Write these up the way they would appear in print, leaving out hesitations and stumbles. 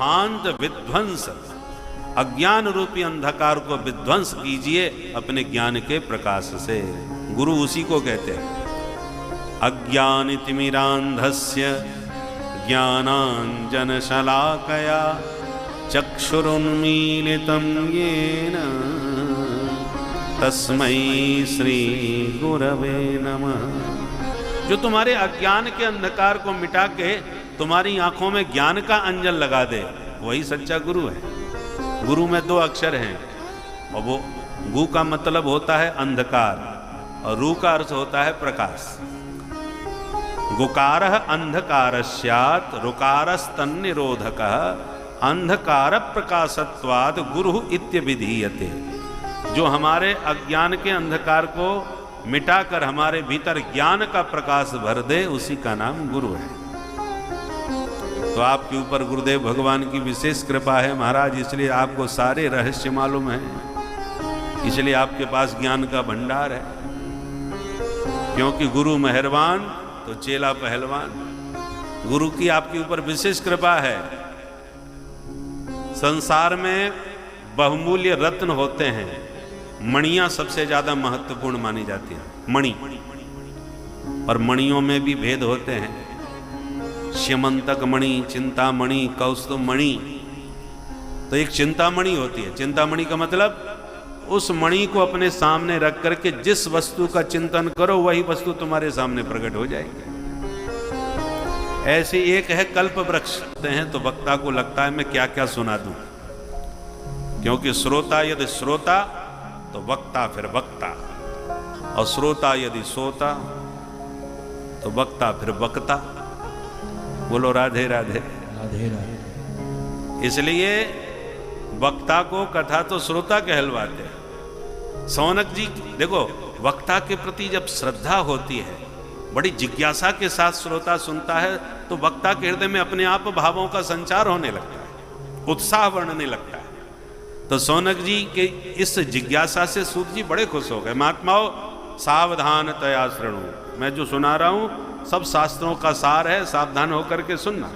ध्वांत विध्वंस, अज्ञान रूपी अंधकार को विध्वंस कीजिए अपने ज्ञान के प्रकाश से। गुरु उसी को कहते हैं। अज्ञानितिमिरान्धस्य ज्ञानाञ्जनशलाकया चक्षुरुन्मीलितं येन तस्मै श्री गुरवे नमः। जो तुम्हारे अज्ञान के अंधकार को मिटा के तुम्हारी आंखों में ज्ञान का अंजन लगा दे, वही सच्चा गुरु है। गुरु में 2 अक्षर हैं, और वो गु का मतलब होता है अंधकार और रू का अर्थ होता है प्रकाश। गुकारः अंधकारस्यात् रुकारस्तन्निरोधकः अंधकार प्रकाशत्वात् गुरु इत्यभिधीयते। जो हमारे अज्ञान के अंधकार को मिटाकर हमारे भीतर ज्ञान का प्रकाश भर दे, उसी का नाम गुरु है। तो आपके ऊपर गुरुदेव भगवान की विशेष कृपा है महाराज, इसलिए आपको सारे रहस्य मालूम है, इसलिए आपके पास ज्ञान का भंडार है। क्योंकि गुरु मेहरबान तो चेला पहलवान। गुरु की आपके ऊपर विशेष कृपा है। संसार में बहुमूल्य रत्न होते हैं, मणियां सबसे ज्यादा महत्वपूर्ण मानी जाती हैं, मणि। और मणियों में भी भेद होते हैं, श्यमंतक मणि, चिंतामणि, कौस्तुभ मणि। तो एक चिंतामणि होती है। चिंतामणि का मतलब उस मणि को अपने सामने रख करके जिस वस्तु का चिंतन करो वही वस्तु तुम्हारे सामने प्रकट हो जाएगी। ऐसी एक है कल्प वृक्ष हैं, तो वक्ता को लगता है मैं क्या क्या सुना दूं, क्योंकि श्रोता यदि श्रोता तो वक्ता फिर वक्ता, और श्रोता यदि सोता तो वक्ता फिर वक्ता। बोलो राधे राधे राधे राधे। इसलिए वक्ता को कथा तो श्रोता कहलवाते हैं। सौनक जी देखो, वक्ता के प्रति जब श्रद्धा होती है, बड़ी जिज्ञासा के साथ श्रोता सुनता है, तो वक्ता के हृदय में अपने आप भावों का संचार होने लगता है, उत्साह बढ़ने लगता है। तो सौनक जी के इस जिज्ञासा से सूत जी बड़े खुश हो गए। महात्माओं सावधानतया शृणु, मैं जो सुना रहा हूं सब शास्त्रों का सार है, सावधान होकर के सुनना।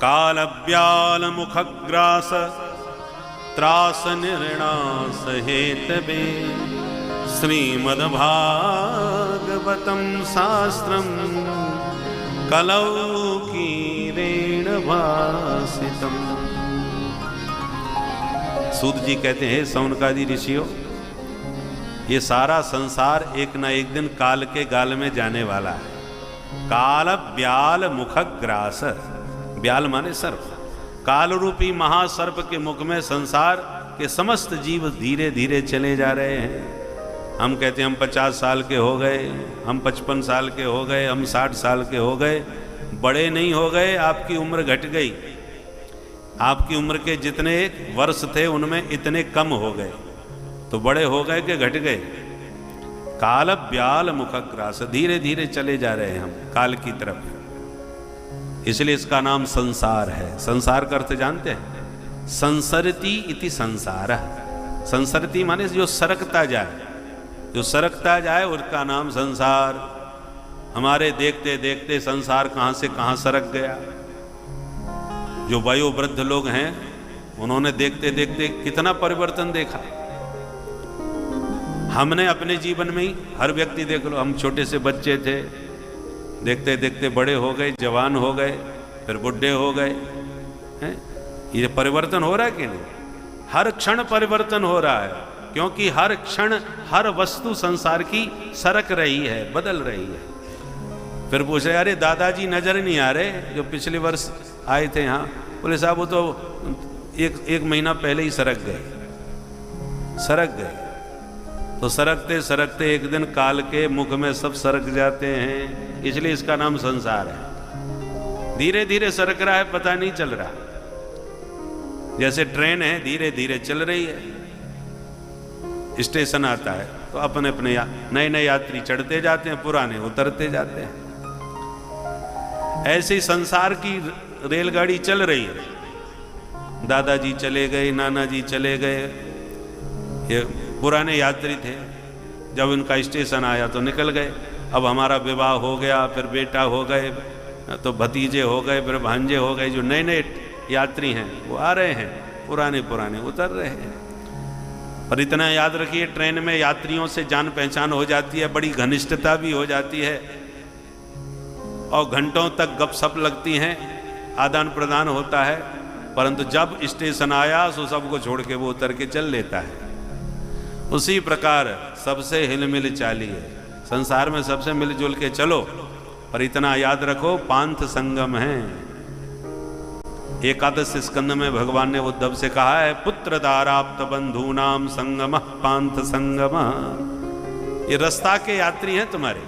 कालव्याल मुखग्रास त्रास निर्णास हेतवे श्रीमद्भागवतं शास्त्रं कलौ कीरेण भासितम्। सूत जी कहते हैं, सौनकादि ऋषियों, ये सारा संसार एक ना एक दिन काल के गाल में जाने वाला है। काल ब्याल मुखग्रास, ब्याल माने सर्प। काल रूपी महासर्प के मुख में संसार के समस्त जीव धीरे धीरे चले जा रहे हैं। हम कहते हैं हम 50 साल के हो गए, हम 55 साल के हो गए, हम 60 साल के हो गए। बड़े नहीं हो गए, आपकी उम्र घट गई। आपकी उम्र के जितने वर्ष थे उनमें इतने कम हो गए, तो बड़े हो गए कि घट गए। काल ब्याल मुखग्रास, धीरे धीरे चले जा रहे हैं हम काल की तरफ, इसलिए इसका नाम संसार है। संसार का अर्थ जानते हैं? संसरति इति संसार। संसरति माने जो सरकता जाए, जो सरकता जाए उसका नाम संसार। हमारे देखते देखते संसार कहां से कहां सरक गया। जो वयोवृद्ध लोग हैं उन्होंने देखते देखते कितना परिवर्तन देखा। हमने अपने जीवन में ही, हर व्यक्ति देख लो, हम छोटे से बच्चे थे, देखते देखते बड़े हो गए, जवान हो गए, फिर बुढ़े हो गए हैं। ये परिवर्तन हो रहा है कि नहीं? हर क्षण परिवर्तन हो रहा है, क्योंकि हर क्षण हर वस्तु संसार की सरक रही है, बदल रही है। फिर पूछे, अरे दादाजी नजर नहीं आ रहे जो पिछले वर्ष आए थे यहाँ? बोले साहब वो तो एक महीना पहले ही सरक गए। तो सरकते सरकते एक दिन काल के मुख में सब सरक जाते हैं, इसलिए इसका नाम संसार है। धीरे धीरे सरक रहा है, पता नहीं चल रहा। जैसे ट्रेन है, धीरे धीरे चल रही है, स्टेशन आता है तो अपने अपने नए नए यात्री चढ़ते जाते हैं, पुराने उतरते जाते हैं। ऐसे संसार की रेलगाड़ी चल रही है। दादाजी चले गए, नाना जी चले गए, ये पुराने यात्री थे। जब इनका स्टेशन आया तो निकल गए। अब हमारा विवाह हो गया, फिर बेटा हो गए, तो भतीजे हो गए, फिर भांजे हो गए। जो नए नए यात्री हैं वो आ रहे हैं, पुराने पुराने उतर रहे हैं। पर इतना याद रखिए, ट्रेन में यात्रियों से जान पहचान हो जाती है, बड़ी घनिष्ठता भी हो जाती है और घंटों तक गपशप लगती हैं, आदान प्रदान होता है। परंतु जब स्टेशन आया तो सबको छोड़ के वो उतर के चल लेता है। उसी प्रकार सबसे हिलमिल चालिए, संसार में सबसे मिलजुल के चलो, पर इतना याद रखो पांथ संगम है। एकादश स्कंद में भगवान ने उद्धव से कहा है, पुत्र दाराप्त बंधूनाम संगम पांथ संगम। ये रास्ता के यात्री हैं तुम्हारे।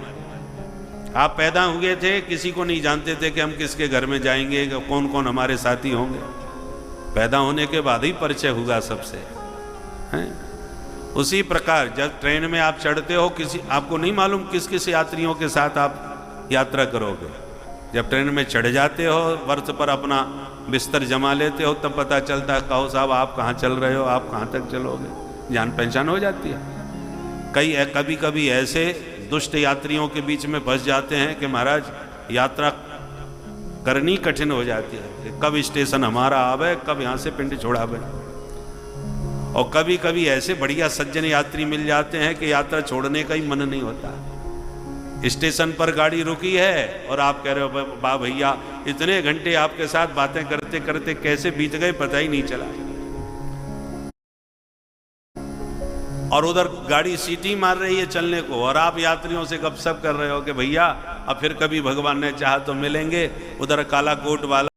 आप पैदा हुए थे, किसी को नहीं जानते थे कि हम किसके घर में जाएंगे, कौन कौन हमारे साथी होंगे। पैदा होने के बाद ही परिचय हुआ सबसे, हैं? उसी प्रकार जब ट्रेन में आप चढ़ते हो, किसी आपको नहीं मालूम किस किस यात्रियों के साथ आप यात्रा करोगे। जब ट्रेन में चढ़ जाते हो, वर्ष पर अपना बिस्तर जमा लेते हो, तब पता चलता है, कहो साहब आप कहाँ चल रहे हो, आप कहाँ तक चलोगे, जान पहचान हो जाती है। कभी कभी ऐसे दुष्ट यात्रियों के बीच में फंस जाते हैं कि महाराज यात्रा करनी कठिन हो जाती है, कब स्टेशन हमारा आवे, कब यहाँ से पिंड छोड़ावे। और कभी कभी ऐसे बढ़िया सज्जन यात्री मिल जाते हैं कि यात्रा छोड़ने का ही मन नहीं होता। स्टेशन पर गाड़ी रुकी है और आप कह रहे हो, बा भैया इतने घंटे आपके साथ बातें करते करते कैसे बीत गए पता ही नहीं चला। और उधर गाड़ी सीटी मार रही है चलने को, और आप यात्रियों से गपशप कर रहे हो कि भैया अब फिर कभी भगवान ने चाहा तो मिलेंगे। उधर काला कोट वाला